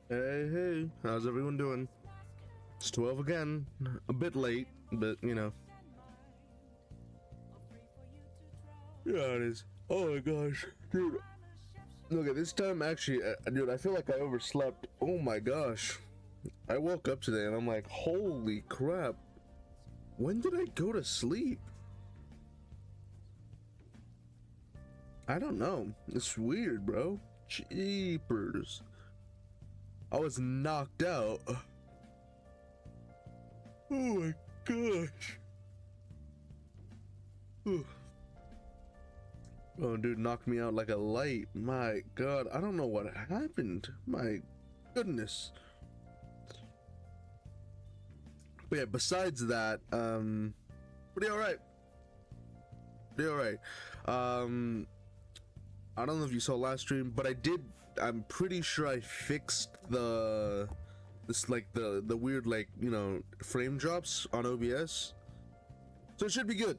Hey, hey, how's everyone doing? It's 12 again. A bit late, but you know. Yeah, it is. Oh my gosh, dude. Look, at this time, actually, dude, I feel like I overslept. Oh my gosh. I woke up today and I'm like, holy crap. When did I go to sleep? I don't know. It's weird, bro. Jeepers. I was knocked out. Oh my gosh. Oh, dude, knocked me out like a light. My God, I don't know what happened. My goodness. But yeah, besides that, pretty all right. Pretty all right. I don't know if you saw last stream, but I'm pretty sure I fixed the weird, like, you know, frame drops on OBS. So it should be good.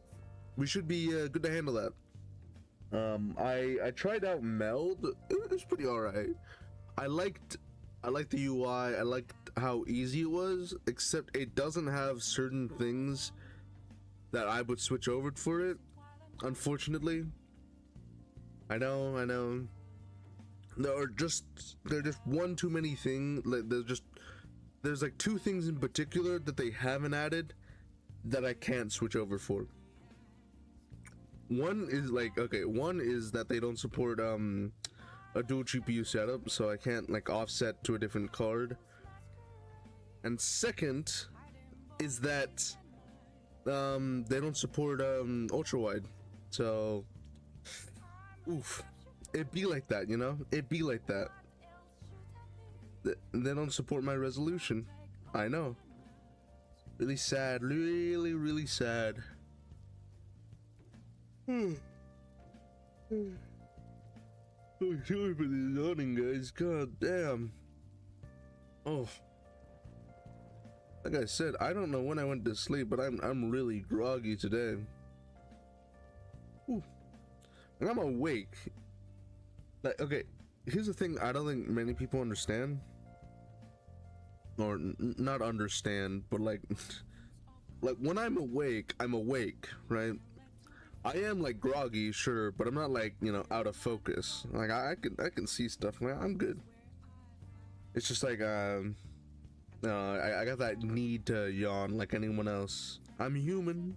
We should be good to handle that. I tried out Meld. It was pretty all right. I liked the UI. I liked how easy it was, except it doesn't have certain things that I would switch over for it, unfortunately. I know. There are just one too many things. Like there's like two things in particular that they haven't added that I can't switch over for. One is that they don't support a dual GPU setup, so I can't like offset to a different card. And second is that they don't support ultra wide. So oof, it be like that, you know? It be like that. They don't support my resolution. I know. Really sad. Really sad. Oh, sorry for the yawning, guys. God damn. Oh. Like I said, I don't know when I went to sleep, but I'm really groggy today. Ooh. And I'm awake. Like, okay, here's the thing I don't think many people understand. Or not understand, but like like when I'm awake, right? I am like groggy, sure, but I'm not like, you know, out of focus. Like I can see stuff. Like, I'm good. It's just like I got that need to yawn like anyone else. I'm human.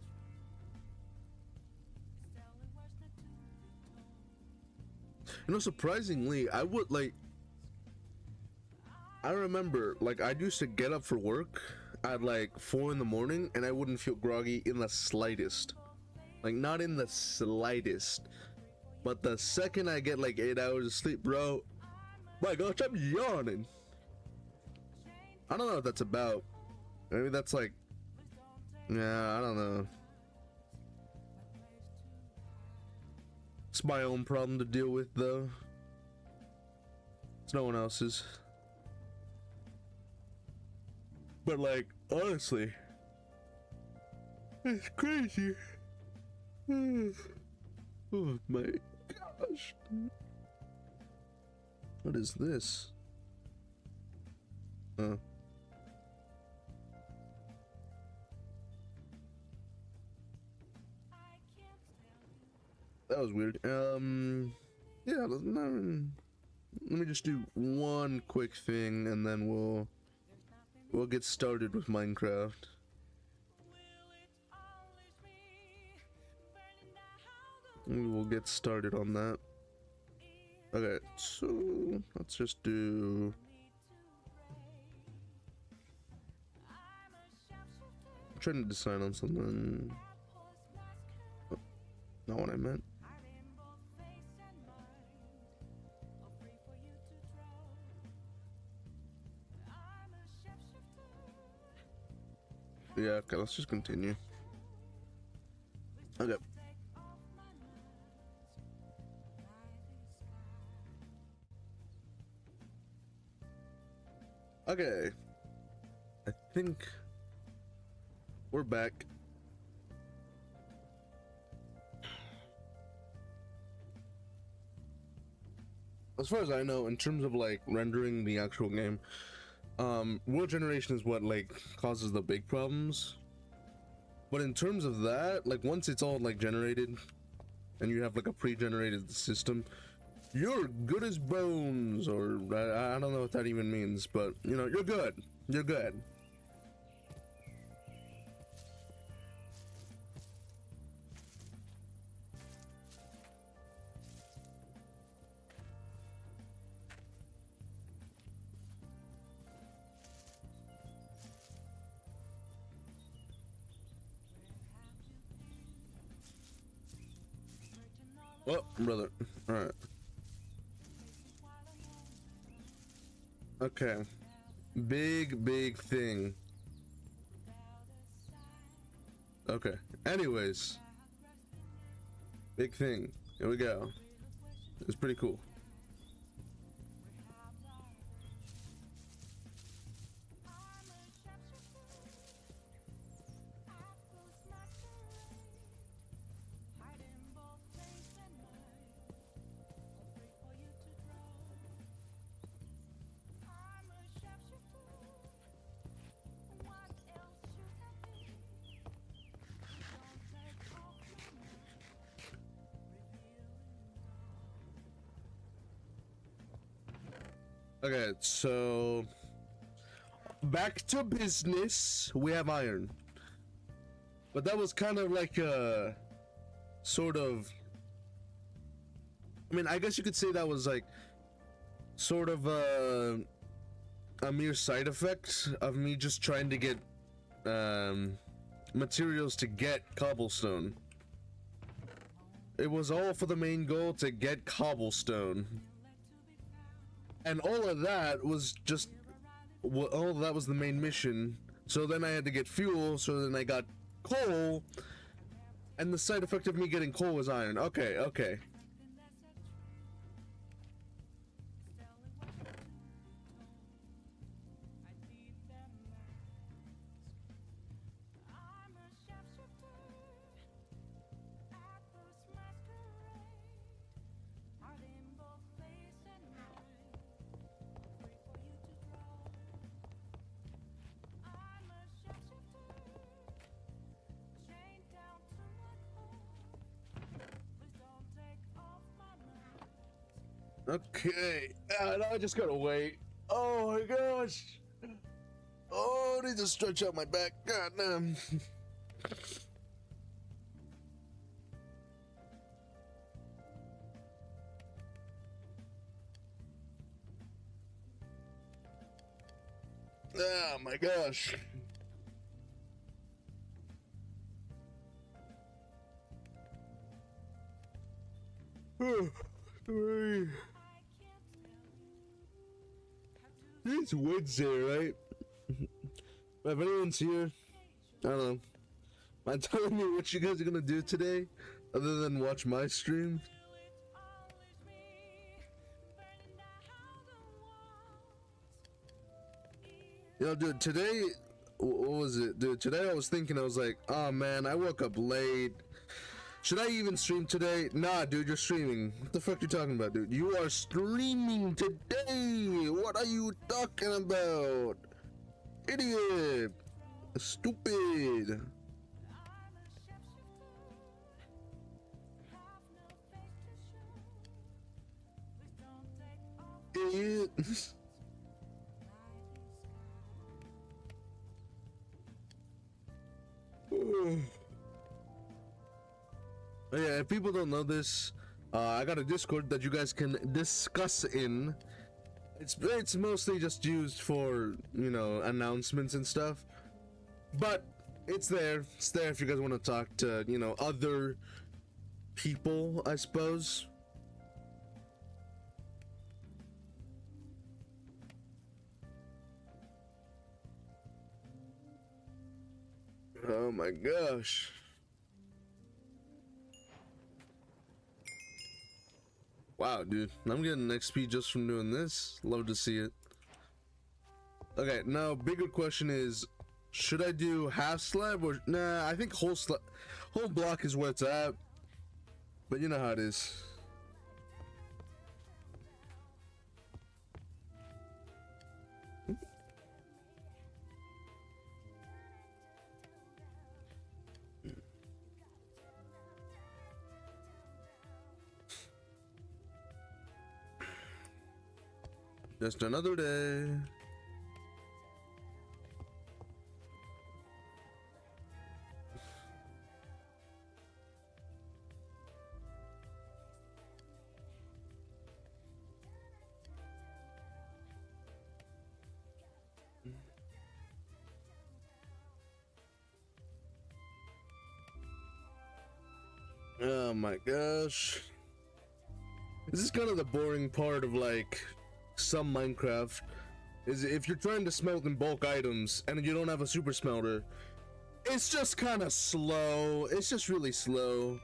You know, surprisingly, I remember like I used to get up for work at like 4 in the morning and I wouldn't feel groggy in the slightest. Like not in the slightest. But the second I get like 8 hours of sleep, bro, my gosh, I'm yawning. I don't know what that's about. Maybe that's like, yeah, I don't know. It's my own problem to deal with, though. It's no one else's. But like, honestly, it's crazy. Oh my gosh. What is this? Huh. That was weird. Yeah, let me just do one quick thing and then we'll get started with Minecraft. We'll get started on that. Okay, so let's just do. I'm trying to decide on something. Oh, not what I meant. Yeah, okay, let's just continue. Okay. Okay. I think we're back. as far as I know, in terms of like rendering the actual game, world generation is what like causes the big problems. But in terms of that, like once it's all like generated and you have like a pre-generated system, you're good as bones, or I don't know what that even means, but you know, you're good. You're good. Oh, brother. All right. Okay. Big thing. Okay. Anyways. Big thing. Here we go. It's pretty cool. Okay, so back to business. We have iron, but that was kind of like a sort of, I mean, I guess you could say that was like sort of a mere side effect of me just trying to get materials to get cobblestone. It was all for the main goal to get cobblestone. And all of that was just, all of that was the main mission. So then I had to get fuel, so then I got coal, and the side effect of me getting coal was iron. Okay, okay. Okay, now I just gotta wait. Oh my gosh. Oh, I need to stretch out my back. God damn. Oh my gosh. It's Wednesday, right? If anyone's here, I don't know. Mind telling me what you guys are gonna do today, other than watch my stream? You know, dude, today, what was it? Dude, today I was thinking, I was like, oh man, I woke up late. Should I even stream today? Nah, dude, you're streaming. What the fuck are you talking about, dude? You are streaming today! What are you talking about? Idiot! Stupid! Idiot! Yeah, if people don't know this, I got a Discord that you guys can discuss in. It's mostly just used for, you know, announcements and stuff. But it's there. It's there if you guys want to talk to, you know, other people, I suppose. Oh my gosh. Wow, dude. I'm getting XP just from doing this. Love to see it. Okay, now bigger question is, should I do half slab or nah? I think whole block is where it's at. But you know how it is. Just another day. Oh my gosh. This is kind of the boring part of like some Minecraft, is if you're trying to smelt in bulk items and you don't have a super smelter, it's just kind of slow. It's just really slow.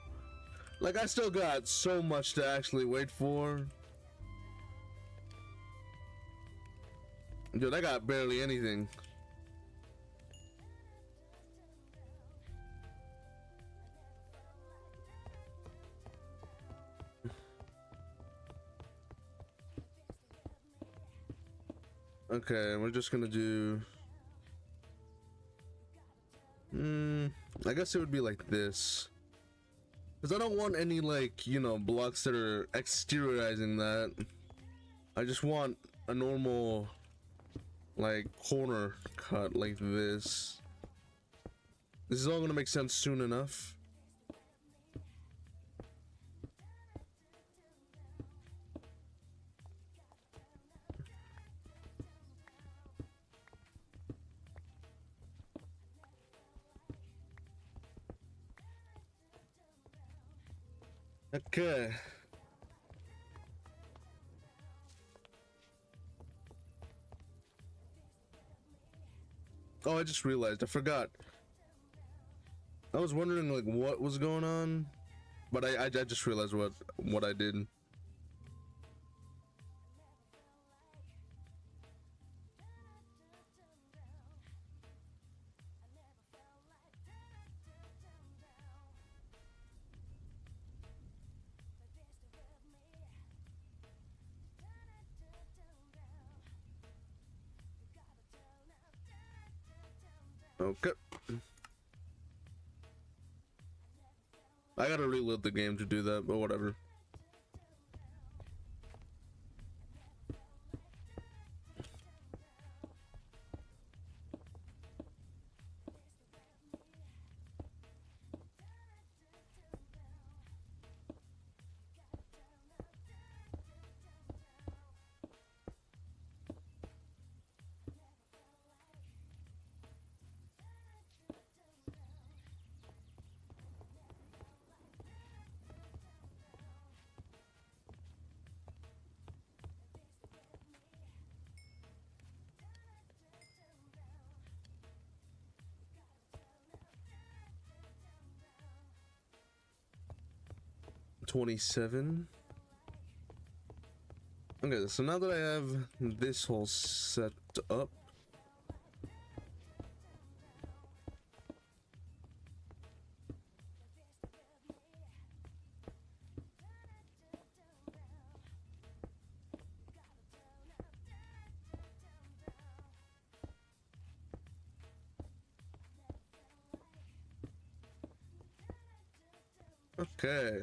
Like, I still got so much to actually wait for. Dude, I got barely anything. Okay, we're just gonna do... I guess it would be like this. Because I don't want any, like, you know, blocks that are exteriorizing that. I just want a normal, like, corner cut like this. This is all gonna make sense soon enough. Okay. Oh, I just realized, I forgot. I was wondering like what was going on, but I just realized what I did. Okay. I gotta reload the game to do that, but whatever. $27. Okay, so now that I have this all set up, okay.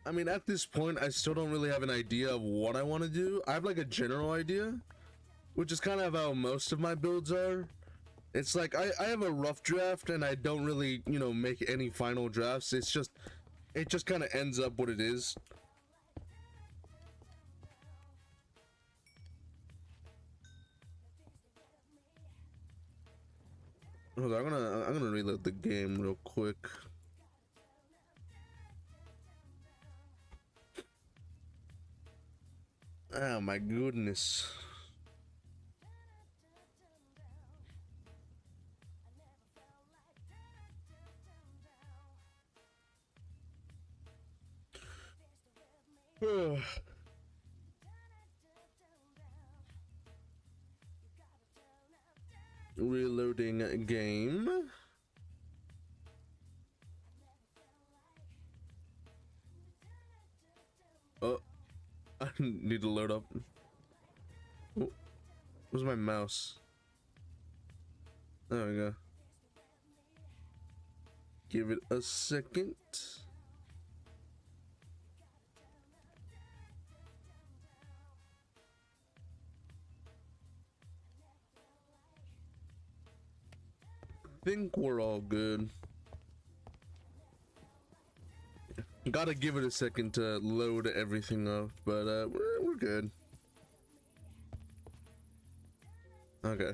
I mean, at this point, I still don't really have an idea of what I want to do. I have like a general idea, which is kind of how most of my builds are. It's like I have a rough draft and I don't really, you know, make any final drafts. It just kind of ends up what it is. Hold on, I'm gonna reload the game real quick. Oh my goodness. Reloading game. Oh, I need to load up. Oh, where's my mouse? There we go. Give it a second. Think we're all good. Gotta give it a second to load everything up, but we're good. Okay.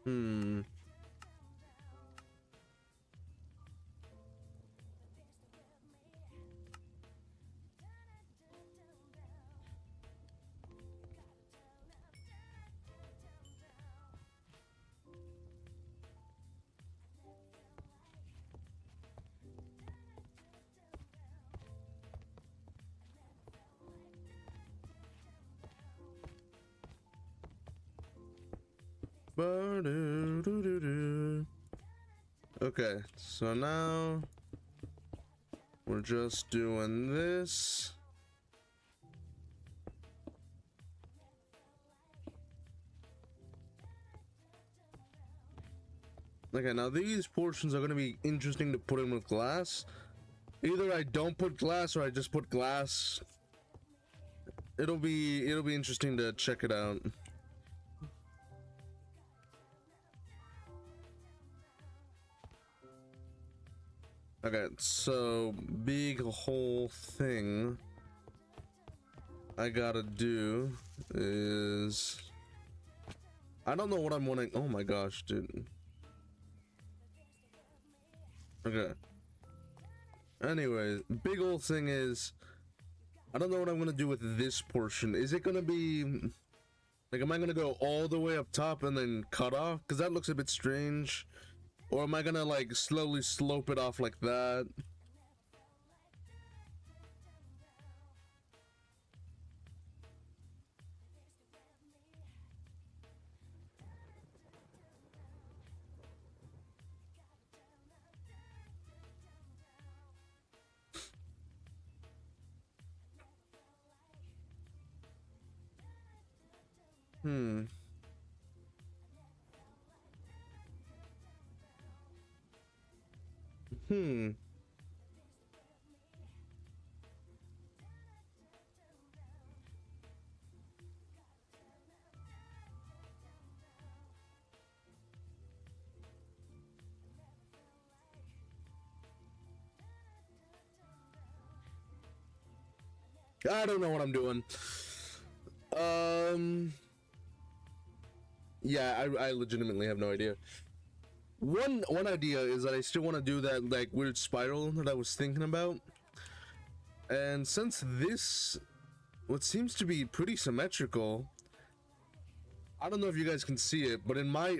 Hmm. Okay, so now we're just doing this. Okay, now these portions are going to be interesting to put in with glass. Either I don't put glass or I just put glass. It'll be interesting to check it out. Okay, so big whole thing I gotta do is, I don't know what I'm wanting. Oh my gosh, dude. Okay. Anyways, big old thing is, I don't know what I'm gonna do with this portion. Is it gonna be like, am I gonna go all the way up top and then cut off? Because that looks a bit strange. Or am I gonna like slowly slope it off like that? Hmm. I don't know what I'm doing. Yeah, I legitimately have no idea. One idea is that I still want to do that like weird spiral that I was thinking about. And since this, what seems to be pretty symmetrical, I don't know if you guys can see it, but in my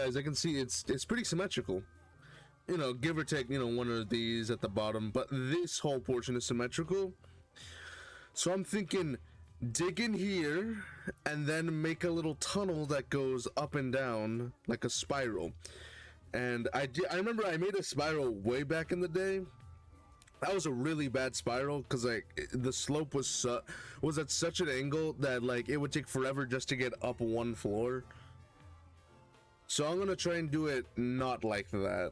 eyes, I can see it's pretty symmetrical. You know, give or take, you know, one of these at the bottom, but this whole portion is symmetrical. So I'm thinking, dig in here and then make a little tunnel that goes up and down like a spiral. And I remember I made a spiral way back in the day. That was a really bad spiral because like the slope was at such an angle that like it would take forever just to get up one floor. So I'm gonna try and do it not like that.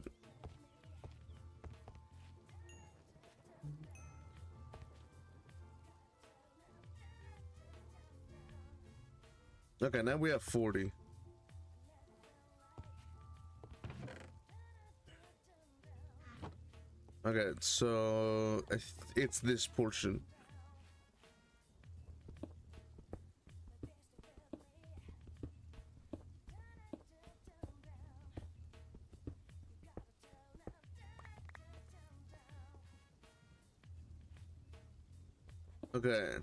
Okay, now we have 40. Okay, so it's this portion. Okay.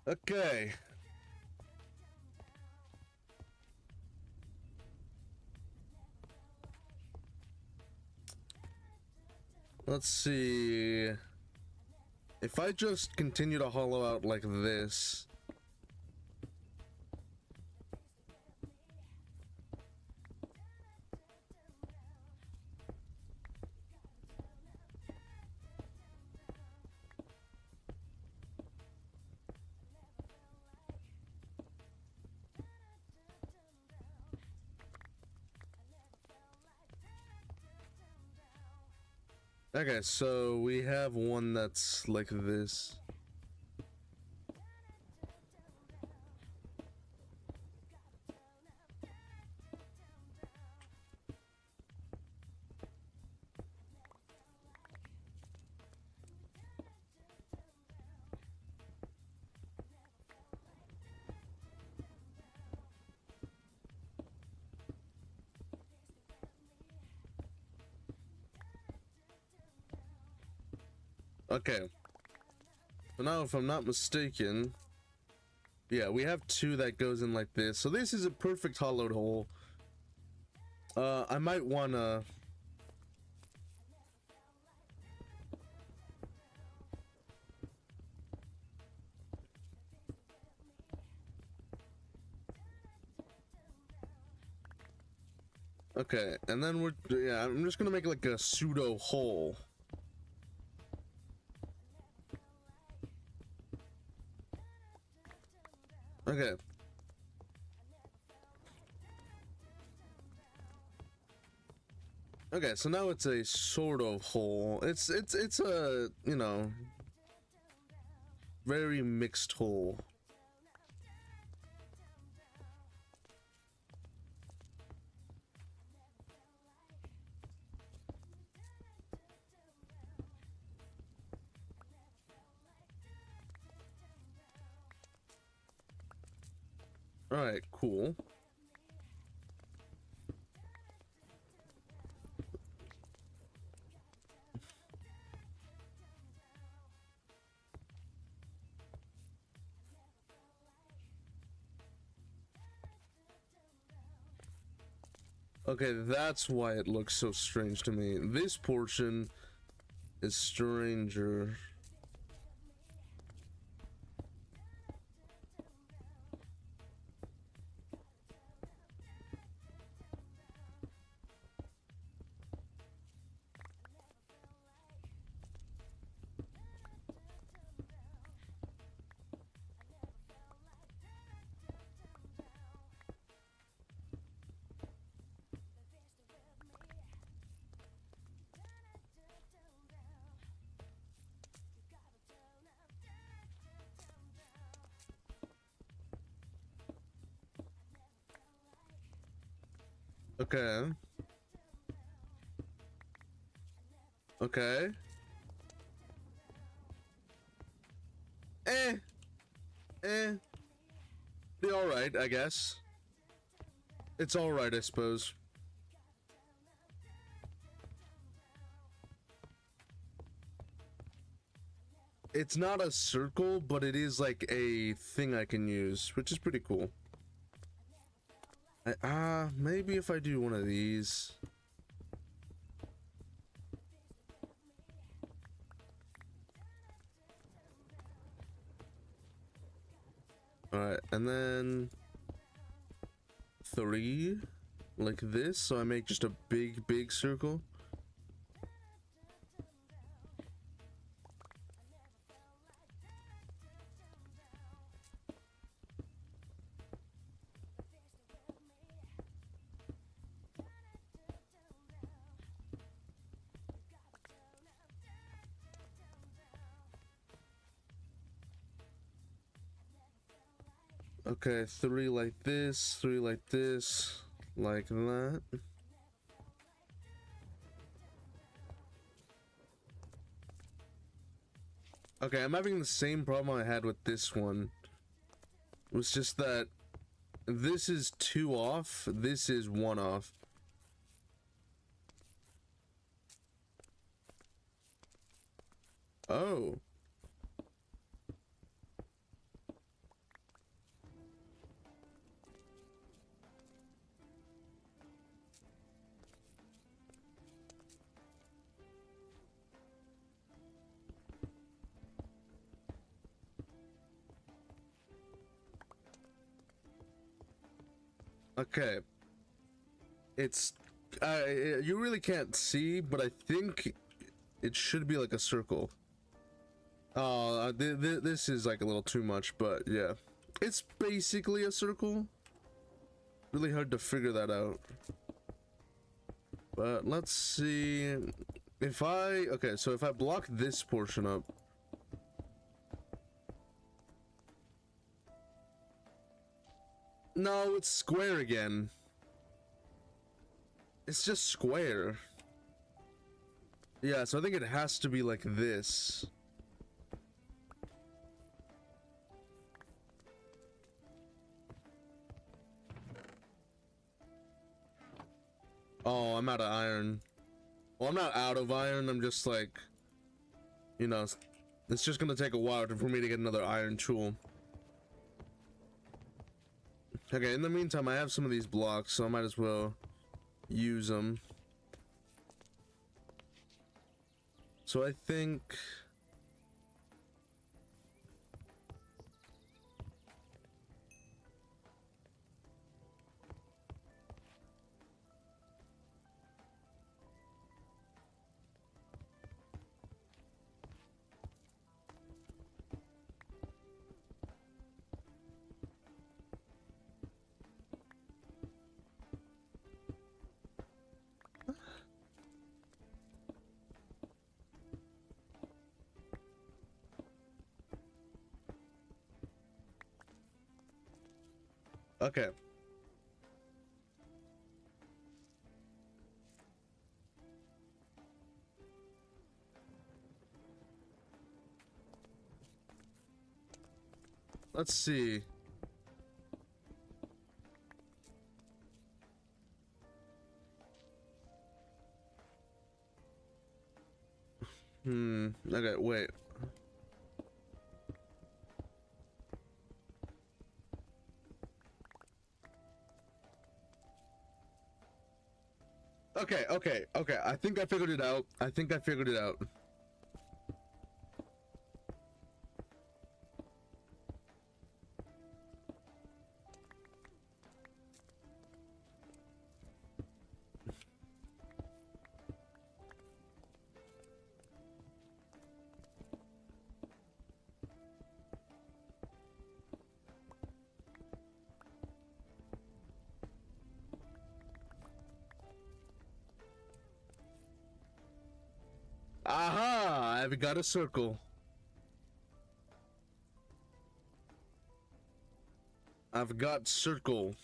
Okay. Let's see. If I just continue to hollow out like this. Okay, so we have one that's like this. Okay. So now, if I'm not mistaken, yeah, we have two that goes in like this. So this is a perfect hollowed hole. I might wanna... Okay, and then yeah, I'm just gonna make like a pseudo hole. Okay. Okay, so now it's a sort of hole. It's a, you know, very mixed hole. All right, cool. Okay, that's why it looks so strange to me. This portion is stranger. Okay. Okay. Eh. Eh. Be alright, I guess. It's alright, I suppose. It's not a circle, but it is like a thing I can use, which is pretty cool. Maybe if I do one of these. Alright, and then 3 like this, so I make just a big circle. Okay, 3 like this, 3 like this, like that. Okay, I'm having the same problem I had with this one. It was just that this is 2 off, this is 1 off. Oh. Okay. It's you really can't see, but I think it should be like a circle. Oh, this is like a little too much, but yeah. It's basically a circle. Really hard to figure that out. But let's see if okay, so if I block this portion up. No, it's square again. It's just square. Yeah, so I think it has to be like this. Oh, I'm out of iron. Well, I'm not out of iron, I'm just like, you know, it's just gonna take a while for me to get another iron tool. Okay, in the meantime, I have some of these blocks, so I might as well use them. So I think... Okay. Let's see. Okay, wait. Okay. I think I figured it out. Aha! I've got a circle. I've got circle.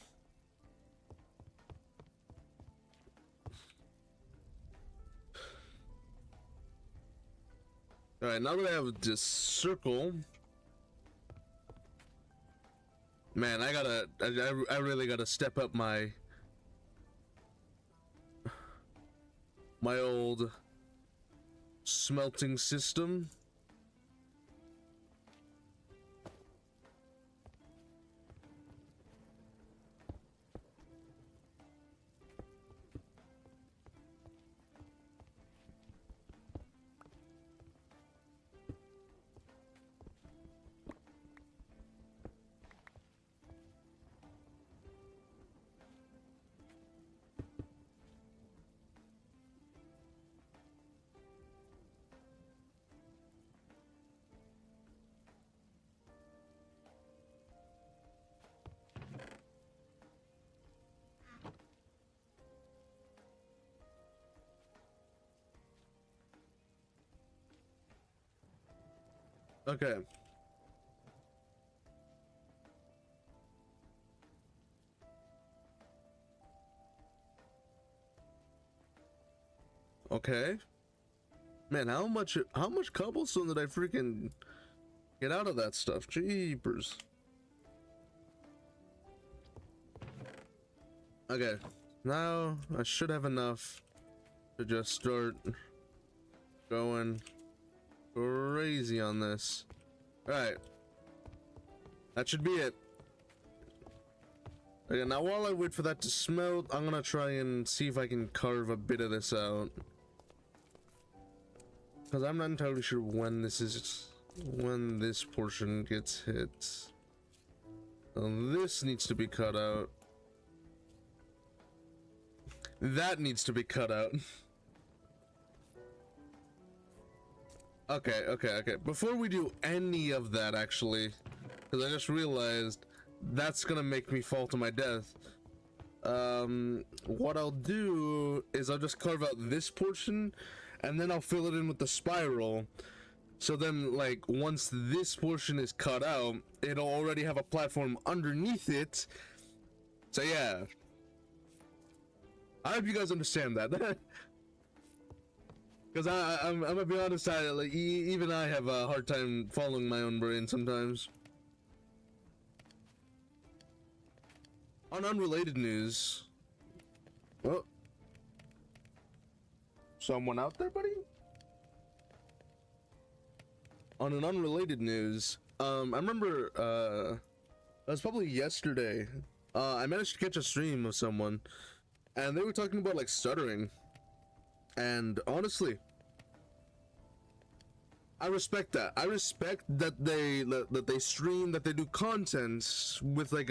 Alright, now that I have this circle... Man, I really gotta step up my old smelting system. Okay. Okay. Man, how much cobblestone did I freaking get out of that stuff? Jeepers. Okay. Now I should have enough to just start going crazy on this. Alright. That should be it. Okay, now while I wait for that to smelt, I'm gonna try and see if I can carve a bit of this out. Because I'm not entirely sure when this portion gets hit. So this needs to be cut out. That needs to be cut out. Okay. Before we do any of that, actually, because I just realized that's gonna make me fall to my death. What I'll do is I'll just carve out this portion, and then I'll fill it in with the spiral. So then, like, once this portion is cut out, it'll already have a platform underneath it. So yeah, I hope you guys understand that. Because I'm gonna be honest, even I have a hard time following my own brain sometimes. On unrelated news, oh, someone out there, buddy? On an unrelated news, I remember, it was probably yesterday, I managed to catch a stream of someone, and they were talking about, like, stuttering, and honestly, I respect that. I respect that they stream, that they do content with, like,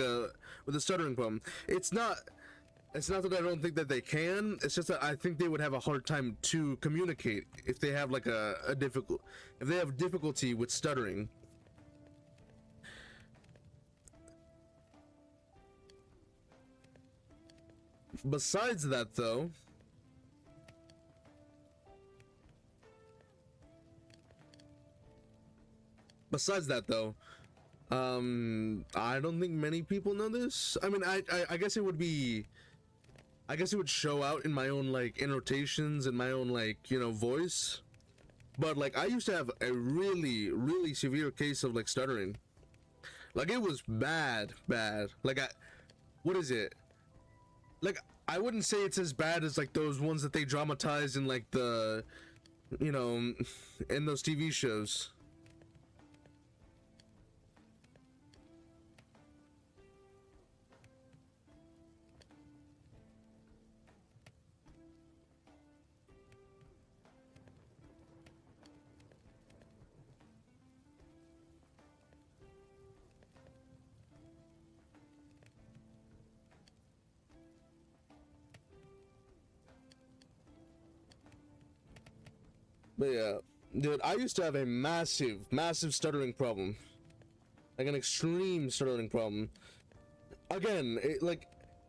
with a stuttering problem. It's not that I don't think that they can, it's just that I think they would have a hard time to communicate if they have, like, if they have difficulty with stuttering. Besides that, though, I don't think many people know this. I mean, I guess it would be, I guess it would show out in my own, like, annotations and my own, like, you know, voice. But, like, I used to have a really, really severe case of, like, stuttering. Like, it was bad. Like, what is it? Like, I wouldn't say it's as bad as, like, those ones that they dramatize in, like, the, you know, in those TV shows. But yeah, dude, I used to have a massive stuttering problem. Like, an extreme stuttering problem. Again,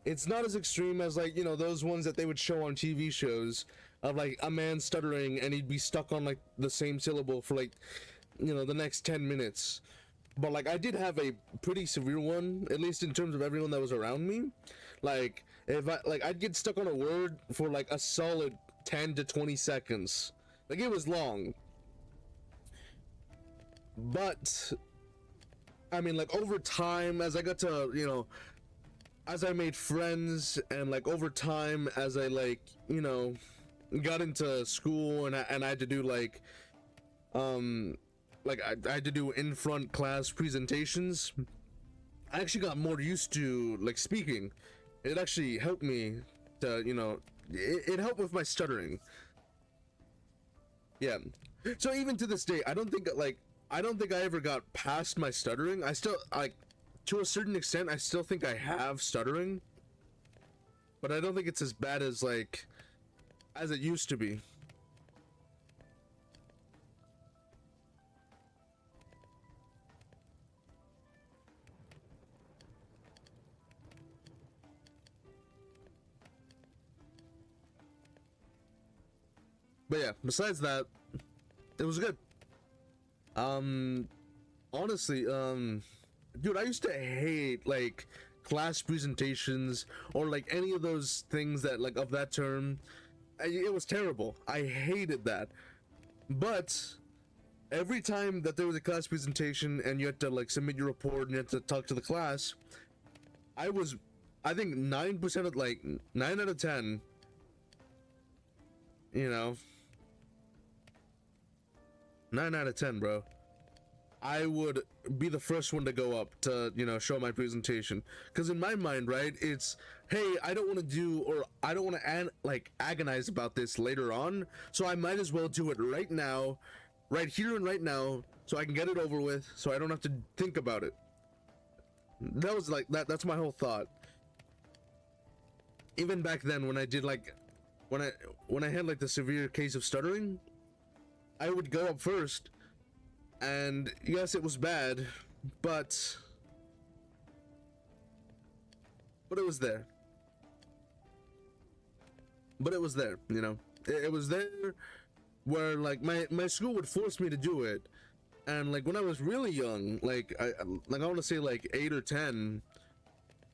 it's not as extreme as, like, you know, those ones that they would show on TV shows of, like, a man stuttering and he'd be stuck on, like, the same syllable for, like, you know, the next 10 minutes. But, like, I did have a pretty severe one, at least in terms of everyone that was around me. Like, I'd get stuck on a word for, like, a solid 10 to 20 seconds. Like, it was long. But, I mean, like, over time, as I got to, you know, as I made friends, and, like, over time, as I, like, you know, got into school, and I had to do, like, I had to do in-front class presentations, I actually got more used to, like, speaking. It actually helped me to, you know, it helped with my stuttering. Yeah. So even to this day, I don't think I ever got past my stuttering. I still, like, to a certain extent, I still think I have stuttering, but I don't think it's as bad as, like, as it used to be. But yeah, besides that, it was good. Honestly, dude, I used to hate, like, class presentations or, like, any of those things that, like, of that term. It was terrible. I hated that. But every time that there was a class presentation and you had to, like, submit your report and you had to talk to the class, I think 9% of, like, 9 out of 10, you know, 9 out of 10, bro, I would be the first one to go up to, you know, show my presentation. Because in my mind, right, it's, hey, I don't want to do, or I don't want to like agonize about this later on, so I might as well do it right now, right here and right now, so I can get it over with, so I don't have to think about it. That was like, that's my whole thought. even back then when I did like when I had like the severe case of stuttering, I would go up first, and yes, it was bad, but it was there. But it was there, you know. It was there where like my school would force me to do it, and like when I was really young, like I want to say like 8 or 10,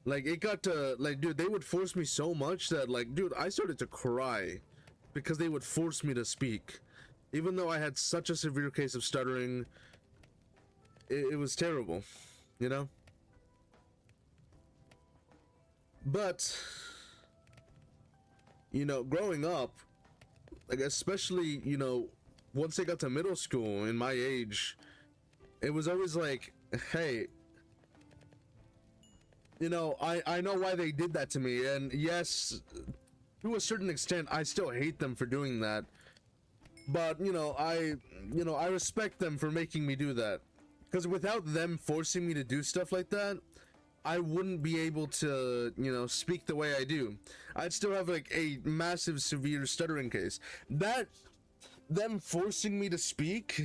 like it got to like, dude, they would force me so much that like, dude, I started to cry because they would force me to speak, even though I had such a severe case of stuttering. It was terrible, you know. But you know, growing up, like especially, you know, once I got to middle school in my age, it was always like, hey, you know, I know why they did that to me, and yes, to a certain extent, I still hate them for doing that, but you know, I respect them for making me do that, because without them forcing me to do stuff like that, I wouldn't be able to, you know, speak the way I do. I'd still have like a massive severe stuttering case. That them forcing me to speak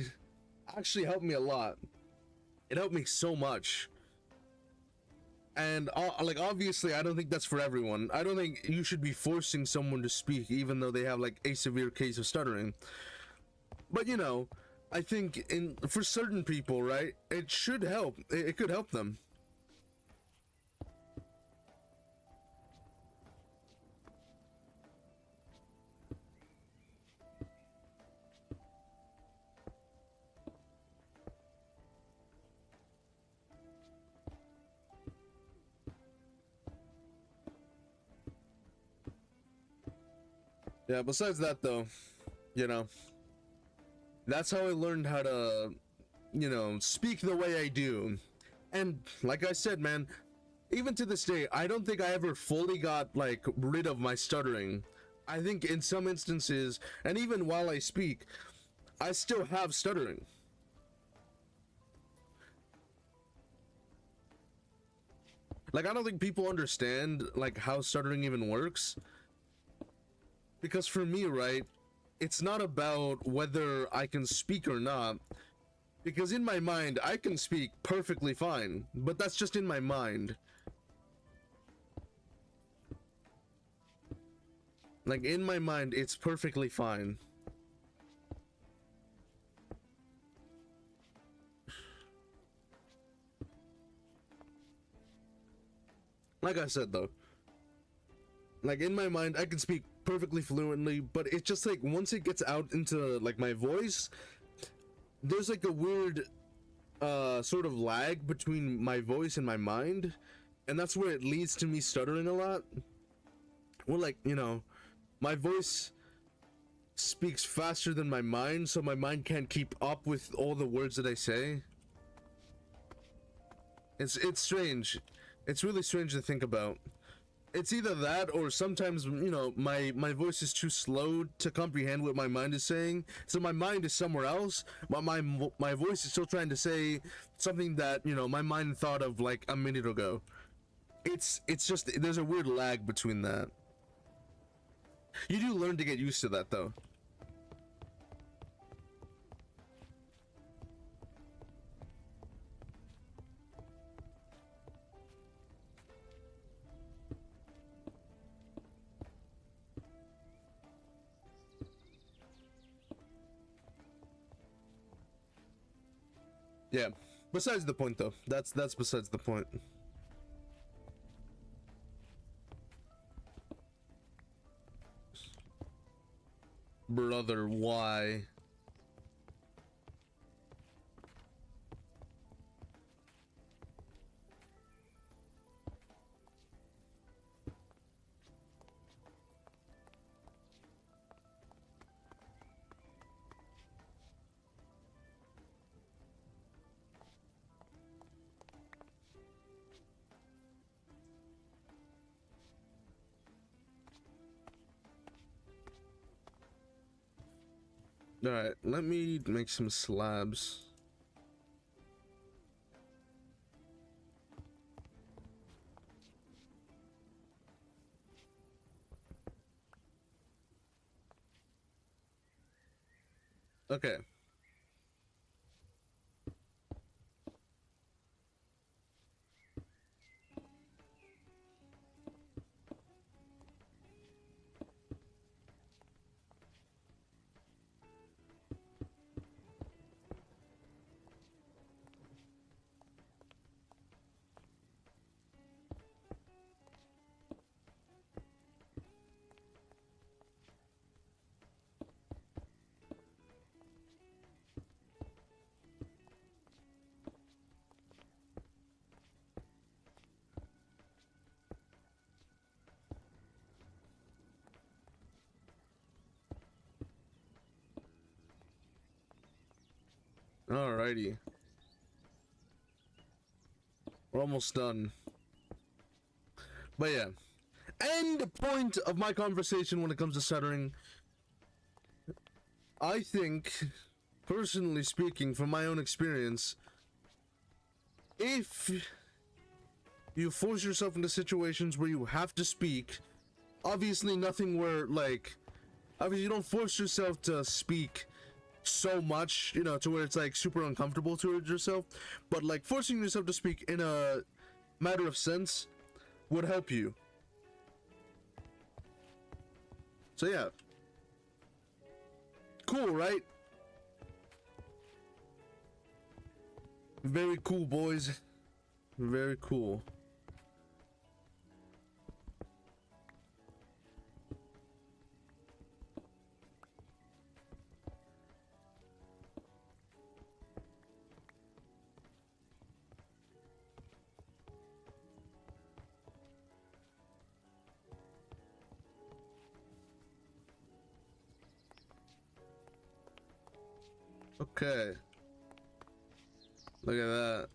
actually helped me a lot. It helped me so much. And like obviously I don't think that's for everyone. I don't think you should be forcing someone to speak even though they have like a severe case of stuttering. But you know, I think for certain people, right, it should help. It could help them. Yeah, besides that though, you know, that's how I learned how to, you know, speak the way I do. And like I said, man, even to this day, I don't think I ever fully got like rid of my stuttering. I think in some instances, and even while I speak, I still have stuttering. Like I don't think people understand like how stuttering even works. Because for me, right, it's not about whether I can speak or not. Because in my mind, I can speak perfectly fine, but that's just in my mind. Like in my mind, it's perfectly fine. Like I said though, like in my mind, I can speak perfectly fluently, but it's just like once it gets out into like my voice, there's like a weird sort of lag between my voice and my mind, and that's where it leads to me stuttering a lot. Well, like, you know, my voice speaks faster than my mind, so my mind can't keep up with all the words that I say. It's strange. It's really strange to think about. It's either that or sometimes, you know, my voice is too slow to comprehend what my mind is saying, so my mind is somewhere else, but my voice is still trying to say something that, you know, my mind thought of like a minute ago. It's just, there's a weird lag between that. You do learn to get used to that though. Yeah. Besides the point though. That's besides the point. Brother, why? Alright, let me make some slabs. Okay. Alrighty. We're almost done. But yeah. End point of my conversation when it comes to stuttering. I think, personally speaking, from my own experience, if you force yourself into situations where you have to speak, obviously nothing where, like, obviously you don't force yourself to speak so much, you know, to where it's like super uncomfortable towards yourself, but like forcing yourself to speak in a matter of sense would help you. So yeah. Cool, right? Very cool, boys. Very cool. Okay. Look at that.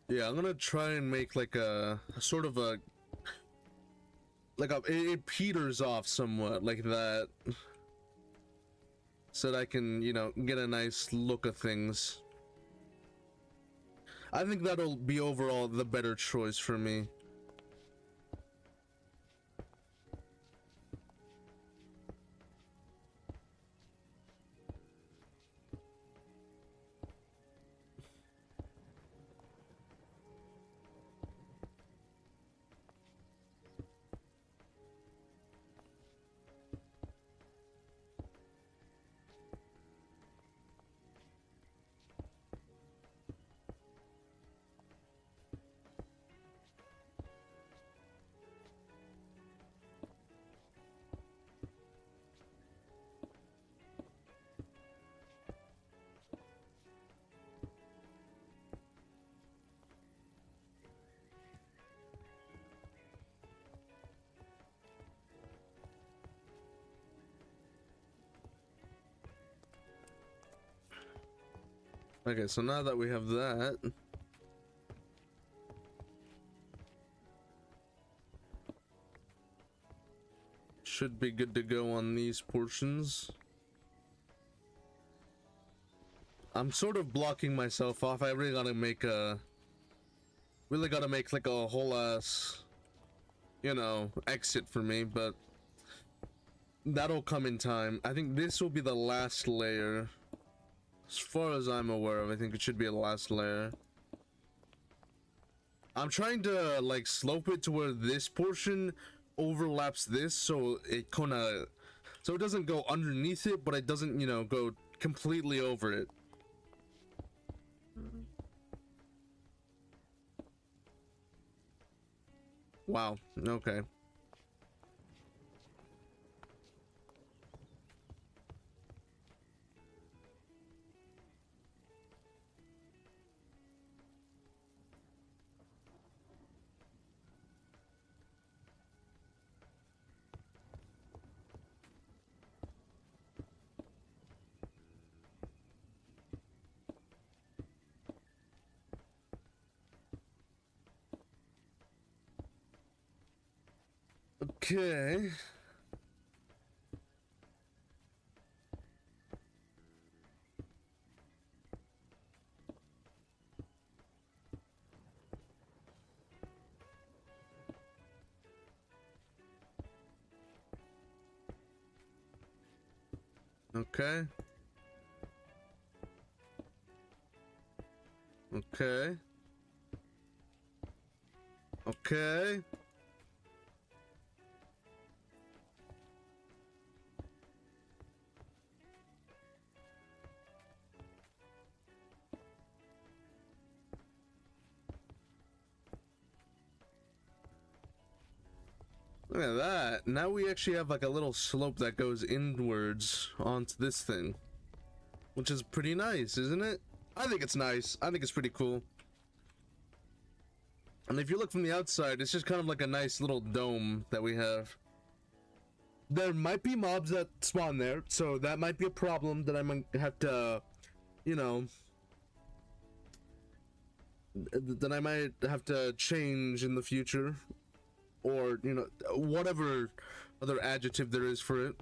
Yeah, I'm gonna try and make like a sort of a it peters off somewhat like that, so that I can, you know, get a nice look of things. I think that'll be overall the better choice for me. Okay, so now that we have that, should be good to go on these portions. I'm sort of blocking myself off. I really gotta make like a whole ass, you know, exit for me, but that'll come in time. I think this will be the last layer. As far as I'm aware of, I think it should be the last layer. I'm trying to like slope it to where this portion overlaps this, so it so it doesn't go underneath it, but it doesn't, you know, go completely over it. Wow, okay. Okay. Okay. Okay. Okay. Look at that. Now we actually have like a little slope that goes inwards onto this thing, which is pretty nice, isn't it? I think it's nice. I think it's pretty cool. And if you look from the outside, it's just kind of like a nice little dome that we have. There might be mobs that spawn there, so that might be a problem that I might have to, you know, that I might have to change in the future. Or, you know, whatever other adjective there is for it.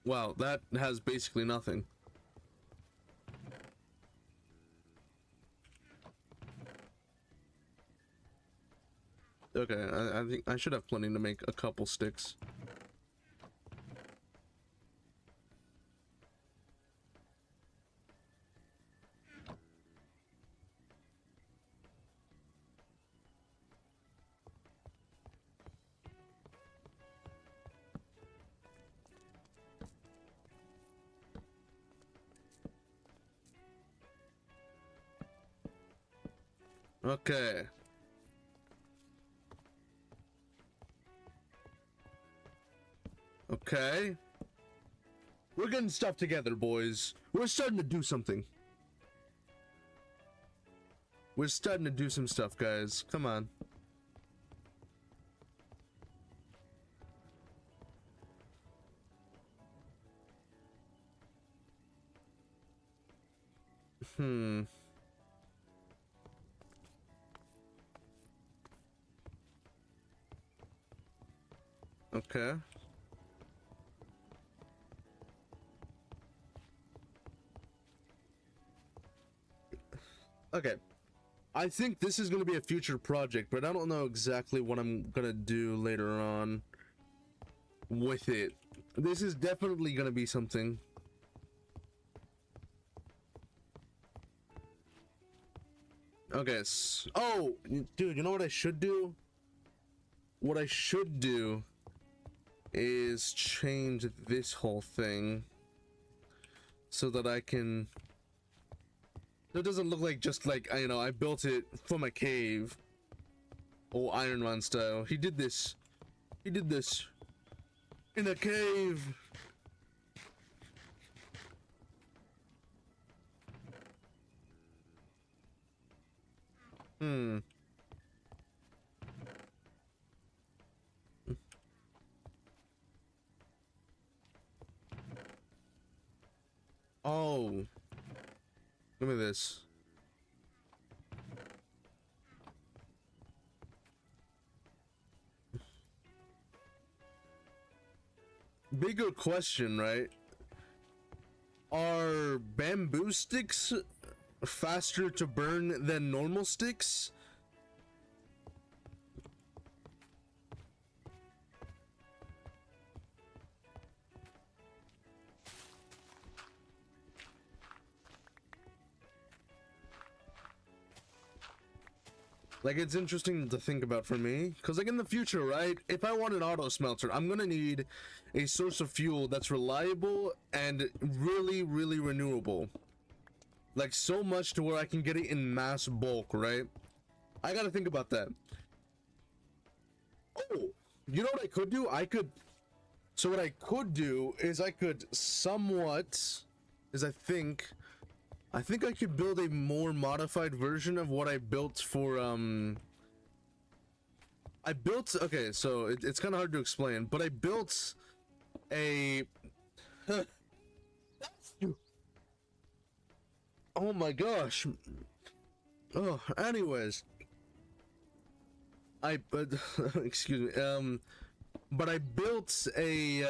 Wow, that has basically nothing. Okay, I think I should have plenty to make a couple sticks. Okay. Okay. We're getting stuff together, boys. We're starting to do something. We're starting to do some stuff, guys. Come on. Okay. Okay. I think this is going to be a future project, but I don't know exactly what I'm going to do later on with it. This is definitely going to be something. Okay. Oh, dude, you know what I should do? What I should do is change this whole thing so that I can... It doesn't look like just like, you know, I built it from a cave. Oh, Iron Man style. He did this. He did this in a cave. Oh. Look at this. Bigger question, right? Are bamboo sticks faster to burn than normal sticks? Like, it's interesting to think about for me, because like in the future, right, if I want an auto smelter, I'm gonna need a source of fuel that's reliable and really renewable, like so much to where I can get it in mass bulk, right? I gotta think about that. Oh, you know what I could do? So what I could do is I could somewhat, is I think I could build a more modified version of what I built for, okay, so it's kind of hard to explain, but I built a, Oh my gosh. Oh, anyways, excuse me. But I built a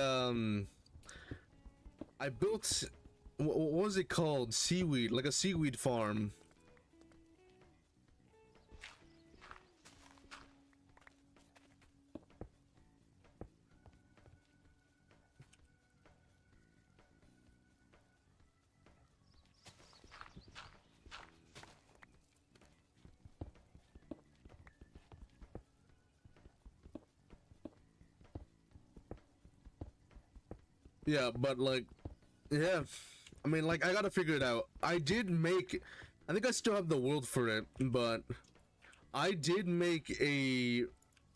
what was it called? Seaweed, like a seaweed farm. Yeah, but like, yeah, I mean, like, I gotta figure it out. I think I still have the world for it, but I did make a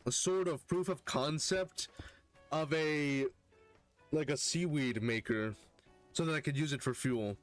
sort of proof of concept of like a seaweed maker so that I could use it for fuel.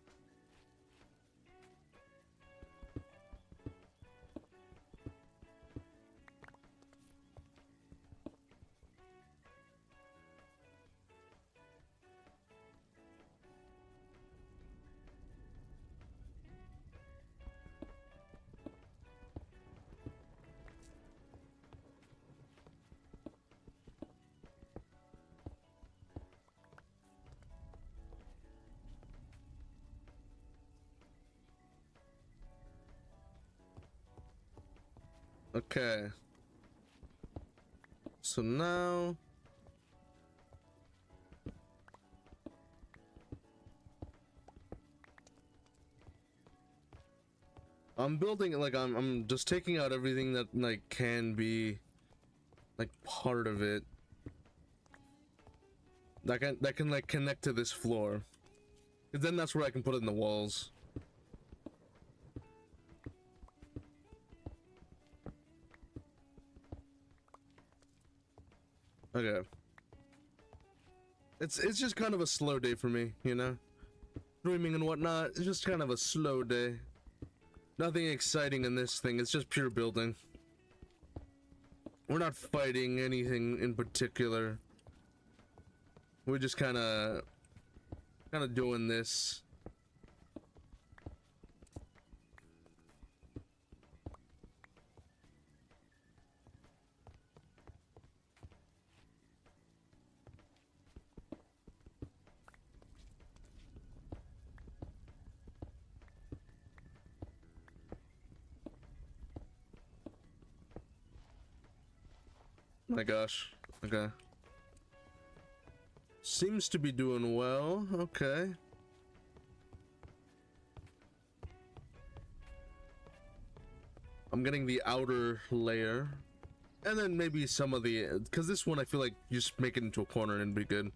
Okay. So now I'm building it, like I'm just taking out everything that like can be like part of it. That can like connect to this floor. And then that's where I can put it in the walls. Okay. It's just kind of a slow day for me, you know? Streaming and whatnot, it's just kind of a slow day. Nothing exciting in this thing, it's just pure building. We're not fighting anything in particular. We're just kind of doing this. My gosh. Okay. Seems to be doing well. Okay. I'm getting the outer layer. And then maybe some of the... Because this one I feel like you just make it into a corner and it'd be good.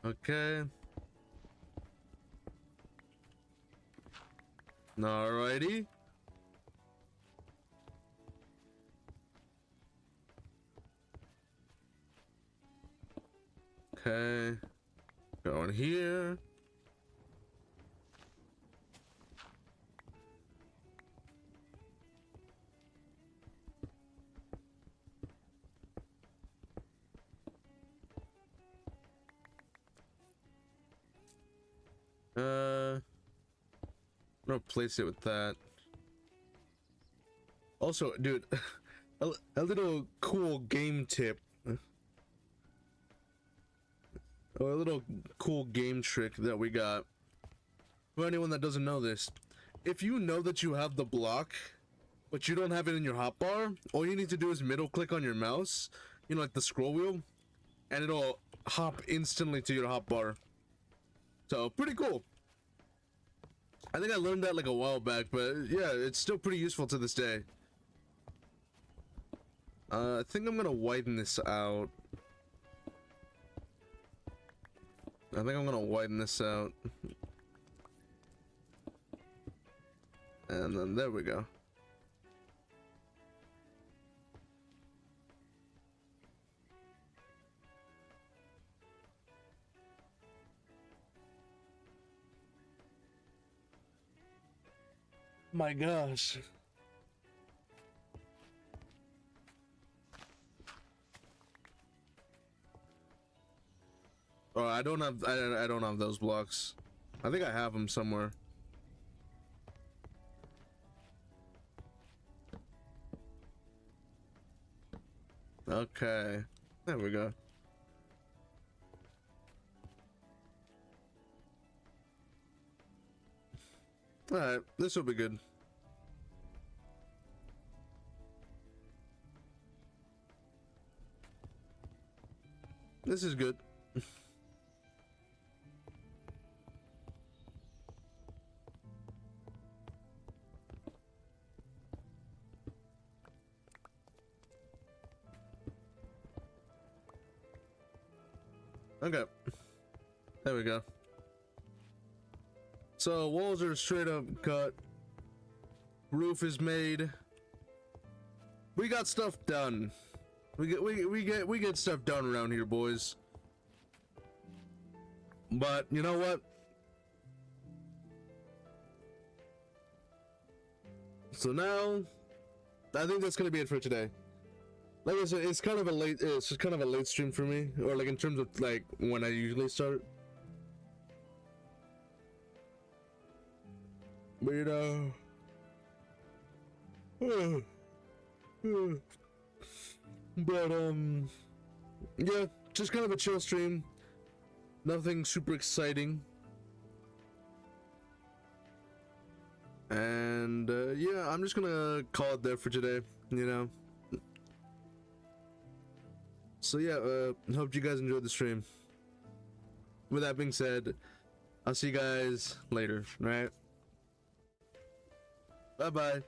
Okay. Alrighty. Okay. Going here. I'm gonna place it with that. Also, dude, a little cool game tip. Or a little cool game trick that we got. For anyone that doesn't know this, if you know that you have the block, but you don't have it in your hotbar, all you need to do is middle click on your mouse, you know, like the scroll wheel, and it'll hop instantly to your hotbar. So, pretty cool. I think I learned that like a while back, but yeah, it's still pretty useful to this day. I think I'm gonna widen this out. I think I'm gonna widen this out. And then there we go. My gosh. Oh, I don't have those blocks. I think I have them somewhere. Okay, there we go. All right, this will be good. This is good. Okay, there we go. So walls are straight up cut. Roof is made. We got stuff done. We get stuff done around here, boys. But you know what? So now, I think that's gonna be it for today. Like I said, it's kind of a late stream for me, or like in terms of like when I usually start. But you know, but yeah, just kind of a chill stream. Nothing super exciting. And yeah, I'm just gonna call it there for today, you know. So yeah, hope you guys enjoyed the stream. With that being said, I'll see you guys later, right? Bye bye.